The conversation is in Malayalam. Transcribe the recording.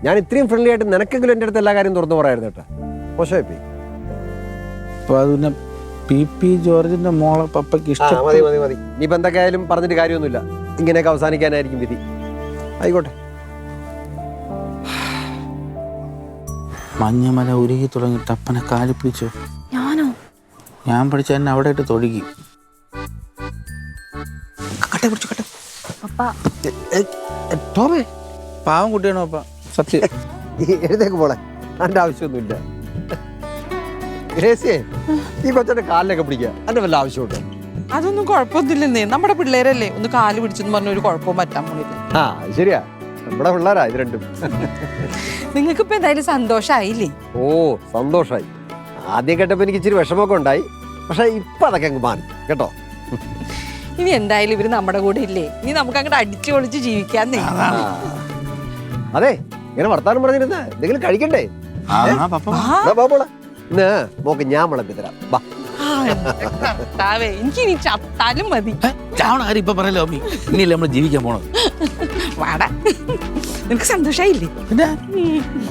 ഞാൻ ഇത്രയും ഫ്രണ്ട്ലി ആയിട്ട് നിനക്കെങ്കിലും എൻ്റെ അടുത്ത് എല്ലാ കാര്യം തുറന്നു പറയായിരുന്നു കേട്ടോ. മോശമായി അപ്പൊ അത് പിന്നെ PP ജോർജിന്റെ മോളെ പപ്പയ്ക്ക് ഇഷ്ടം. മതി മതി മതി. ഇനിയിപ്പോൾ എന്തൊക്കെയായാലും പറഞ്ഞിട്ട് കാര്യമൊന്നുമില്ല. ഇങ്ങനെയൊക്കെ അവസാനിക്കാനായിരിക്കും വിധി. ആയിക്കോട്ടെ. മഞ്ഞമല ഉരുകി തുടങ്ങിയിട്ട് അപ്പനെ കാലി പിടിച്ചോ? ഞാനോ? ഞാൻ പഠിച്ച എന്നെ അവിടെ ഇട്ട് തൊഴുകി. കട്ടെ പിടിച്ചു കട്ടെ. ടോമേ പാവം കുട്ടിയാണോ അപ്പ? സത്യം. എഴുതേക്ക് പോളെ, അതിൻ്റെ ആവശ്യമൊന്നുമില്ല. ഗ്രേസിയെ ഈ കൊച്ചന്റെ കാലിലൊക്കെ പിടിക്കുക, അതിന്റെ വല്ല ആവശ്യമുണ്ടോ? അതൊന്നും കുഴപ്പമൊന്നുമില്ലെന്നേ. നമ്മുടെ പിള്ളേരല്ലേ, ഒന്ന് കാല് പിടിച്ചെന്ന് പറഞ്ഞ ഒരു കുഴപ്പവും പറ്റാൻ പോണില്ല. ആ ശരിയാ, നമ്മുടെ പിള്ളേരാ ഇത് രണ്ടും. നിങ്ങൾക്ക് ഇപ്പൊ എന്തായാലും സന്തോഷായില്ലേ? ഓ സന്തോഷായി. ആദ്യം കേട്ടപ്പോ എനിക്ക് ഇച്ചിരി വിഷമമൊക്കെ ഉണ്ടായി, പക്ഷെ ഇപ്പൊ അതൊക്കെ അങ്ങ് മാറി കേട്ടോ. ഇനി എന്തായാലും ഇവര് നമ്മുടെ കൂടെ ഇല്ലേ, ഇനി നമുക്ക് അങ്ങോട്ട് അടിച്ചു പൊളിച്ച് ജീവിക്കാന്നേ. അതെ, ഇങ്ങനെ വർത്താനം പറഞ്ഞിരുന്ന എന്തെങ്കിലും കഴിക്കണ്ടേ? പോളെ ഇന്ന് മോക്ക് ഞാൻ വിളമ്പി തരാം. എനിക്ക് ഇനി ചത്താലും മതി. ചാവണ കാര്യം ഇപ്പൊ പറയല്ലോ അമ്മി. ഇനിയല്ലേ നമ്മള് ജീവിക്കാൻ പോണത്. വാടാ, നിനക്ക് സന്തോഷായില്ലേ?